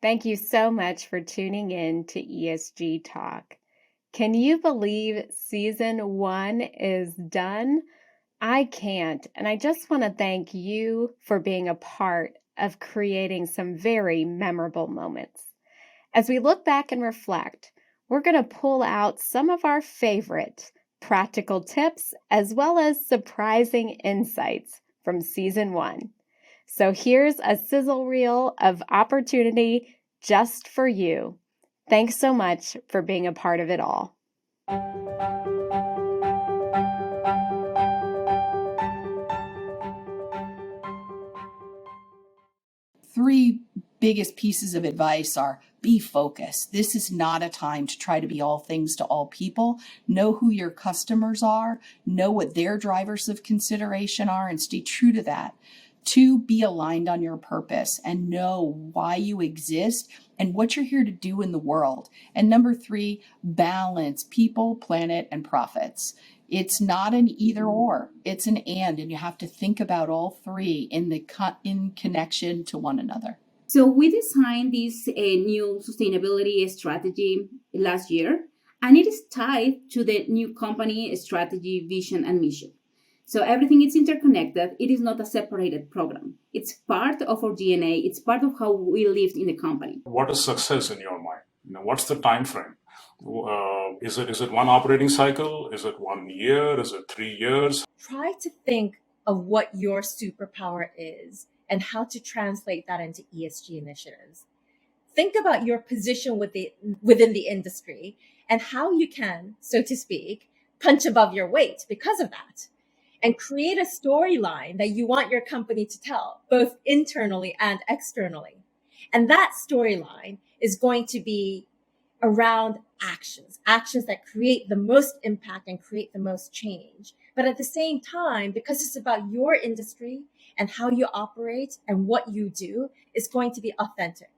Thank you so much for tuning in to ESG Talk. Can you believe season 1 is done? I can't, and I just want to thank you for being a part of creating some very memorable moments. As we look back and reflect, we're going to pull out some of our favorite practical tips as well as surprising insights from season 1. So here's a sizzle reel of opportunity just for you. Thanks so much for being a part of it all. Three biggest pieces of advice are: be focused. This is not a time to try to be all things to all people. Know who your customers are, know what their drivers of consideration are, and stay true to that. 2, be aligned on your purpose and know why you exist and what you're here to do in the world. And number 3, balance people, planet, and profits. It's not an either or, it's an and you have to think about all 3 in connection to one another. So we designed this new sustainability strategy last year, and it is tied to the new company strategy, vision, and mission. So everything is interconnected. It is not a separated program. It's part of our DNA. It's part of how we lived in the company. What is success in your mind? What's the time frame? Is it one operating cycle? Is it 1 year? Is it 3 years? Try to think of what your superpower is and how to translate that into ESG initiatives. Think about your position within the industry and how you can, so to speak, punch above your weight because of that. And create a storyline that you want your company to tell, both internally and externally. And that storyline is going to be around actions that create the most impact and create the most change. But at the same time, because it's about your industry and how you operate and what you do, is going to be authentic.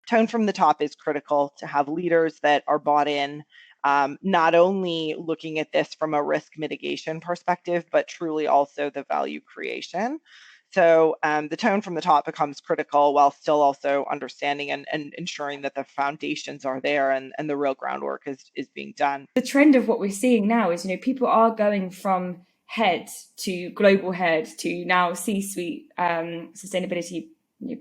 Tone from the top is critical to have leaders that are bought in, not only looking at this from a risk mitigation perspective, but truly also the value creation. So the tone from the top becomes critical while still also understanding and ensuring that the foundations are there and the real groundwork is being done. The trend of what we're seeing now is, people are going from head to global head to now C-suite sustainability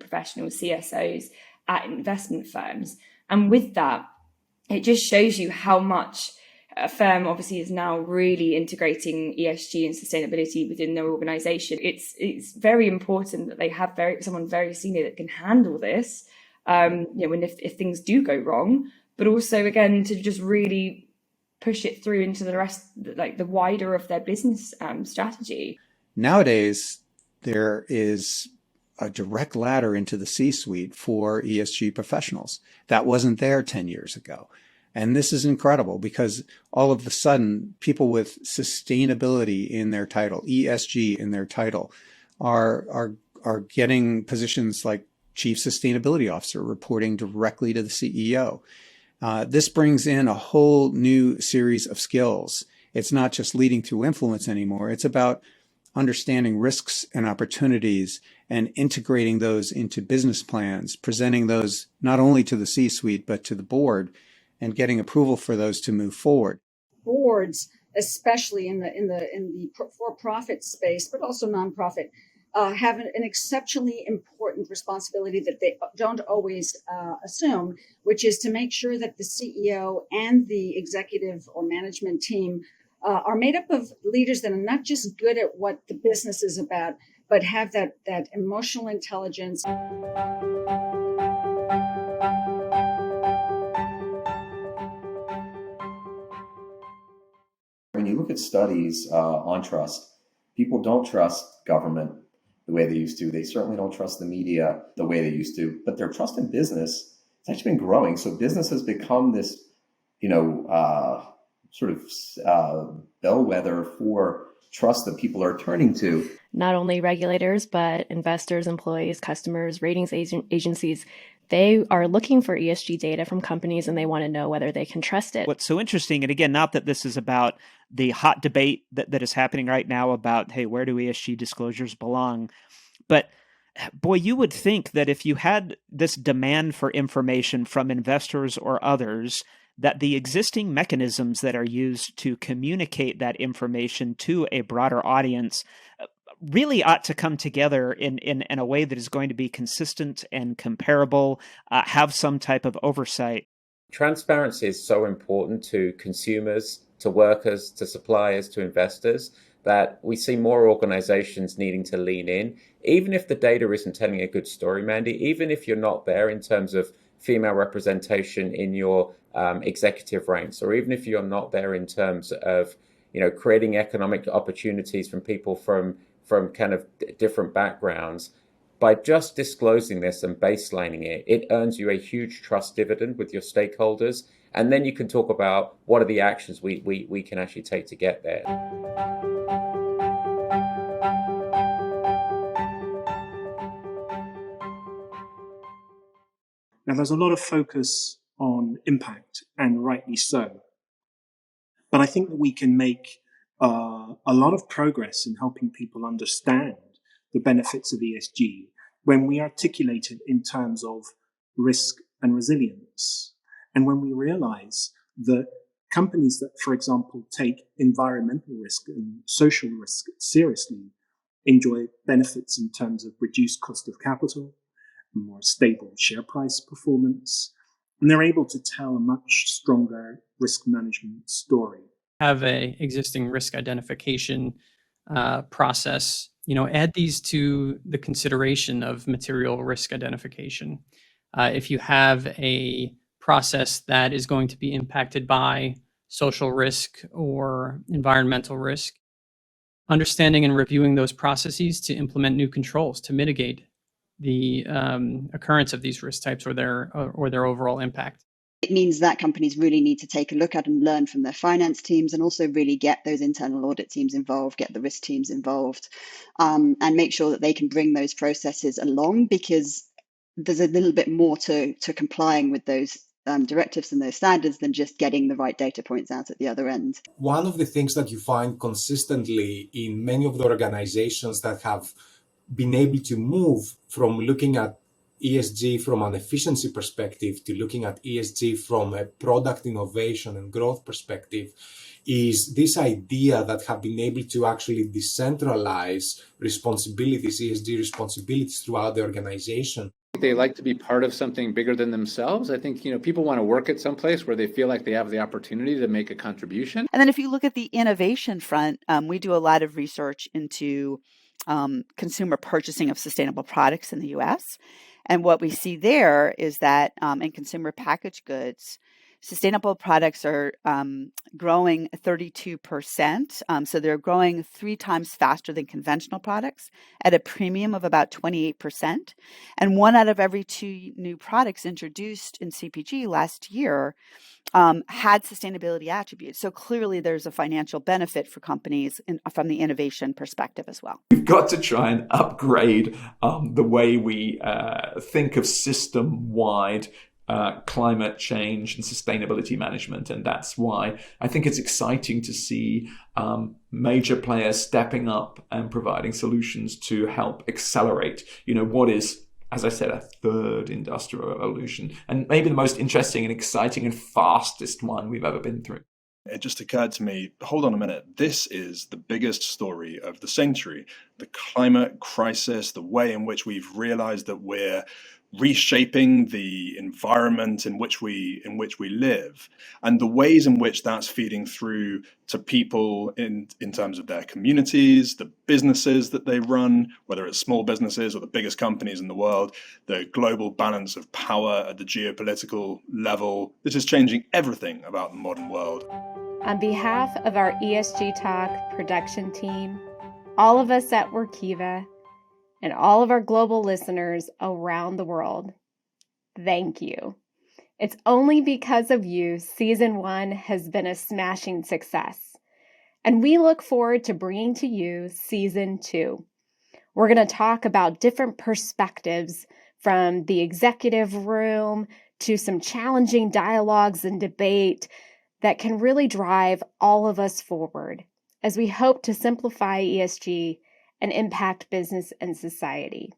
professionals, CSOs, at investment firms. And with that, it just shows you how much a firm obviously is now really integrating ESG and sustainability within their organization. It's very important that they have someone very senior that can handle this, if things do go wrong, but also, again, to just really push it through into the rest, like the wider of their business strategy. Nowadays, there is a direct ladder into the C-suite for ESG professionals. That wasn't there 10 years ago. And this is incredible because all of a sudden, people with sustainability in their title, ESG in their title, are getting positions like Chief Sustainability Officer, reporting directly to the CEO. This brings in a whole new series of skills. It's not just leading through influence anymore. It's about understanding risks and opportunities and integrating those into business plans, presenting those not only to the C-suite, but to the board, and getting approval for those to move forward. Boards, especially in the for-profit space, but also nonprofit, have an exceptionally important responsibility that they don't always assume, which is to make sure that the CEO and the executive or management team are made up of leaders that are not just good at what the business is about, but have that emotional intelligence. When you look at studies on trust, people don't trust government the way they used to. They certainly don't trust the media the way they used to, but their trust in business has actually been growing. So business has become this, sort of bellwether for trust that people are turning to. Not only regulators, but investors, employees, customers, ratings agencies, They are looking for ESG data from companies and they want to know whether they can trust it. What's so interesting, and again, not that this is about the hot debate that is happening right now about, hey, where do ESG disclosures belong? But boy, you would think that if you had this demand for information from investors or others, that the existing mechanisms that are used to communicate that information to a broader audience really ought to come together in a way that is going to be consistent and comparable, have some type of oversight. Transparency is so important to consumers, to workers, to suppliers, to investors, that we see more organizations needing to lean in, even if the data isn't telling a good story, Mandy, even if you're not there in terms of female representation in your executive ranks, or even if you're not there in terms of, creating economic opportunities from people from kind of different backgrounds. By just disclosing this and baselining it, it earns you a huge trust dividend with your stakeholders. And then you can talk about what are the actions we can actually take to get there. Now, there's a lot of focus on impact, and rightly so. But I think that we can make a lot of progress in helping people understand the benefits of ESG when we articulate it in terms of risk and resilience. And when we realize that companies that, for example, take environmental risk and social risk seriously enjoy benefits in terms of reduced cost of capital, more stable share price performance, and they're able to tell a much stronger risk management story. Have a existing risk identification process, add these to the consideration of material risk identification. If you have a process that is going to be impacted by social risk or environmental risk, understanding and reviewing those processes to implement new controls to mitigate the occurrence of these risk types or their overall impact. It means that companies really need to take a look at and learn from their finance teams, and also really get those internal audit teams involved, get the risk teams involved, and make sure that they can bring those processes along, because there's a little bit more to complying with those directives and those standards than just getting the right data points out at the other end. One of the things that you find consistently in many of the organizations that have been able to move from looking at ESG from an efficiency perspective to looking at ESG from a product innovation and growth perspective is this idea that have been able to actually decentralize responsibilities, ESG responsibilities throughout the organization. They like to be part of something bigger than themselves. I think, people want to work at some place where they feel like they have the opportunity to make a contribution. And then if you look at the innovation front, we do a lot of research into consumer purchasing of sustainable products in the U.S. And what we see there is that in consumer packaged goods, sustainable products are growing 32%. So they're growing 3 times faster than conventional products at a premium of about 28%. And 1 out of every 2 new products introduced in CPG last year had sustainability attributes. So clearly there's a financial benefit for companies from the innovation perspective as well. We've got to try and upgrade the way we think of system-wide climate change and sustainability management. And that's why I think it's exciting to see major players stepping up and providing solutions to help accelerate, what is, as I said, a third industrial revolution, and maybe the most interesting and exciting and fastest one we've ever been through. It just occurred to me, hold on a minute, this is the biggest story of the century. The climate crisis, the way in which we've realized that we're reshaping the environment in which we live, and the ways in which that's feeding through to people in terms of their communities, the businesses that they run, whether it's small businesses or the biggest companies in the world, the global balance of power at the geopolitical level. This is changing everything about the modern world. On behalf of our ESG Talk production team, all of us at Workiva, and all of our global listeners around the world, thank you. It's only because of you Season 1 has been a smashing success. And we look forward to bringing to you Season 2. We're going to talk about different perspectives from the executive room to some challenging dialogues and debate that can really drive all of us forward as we hope to simplify ESG and impact business and society.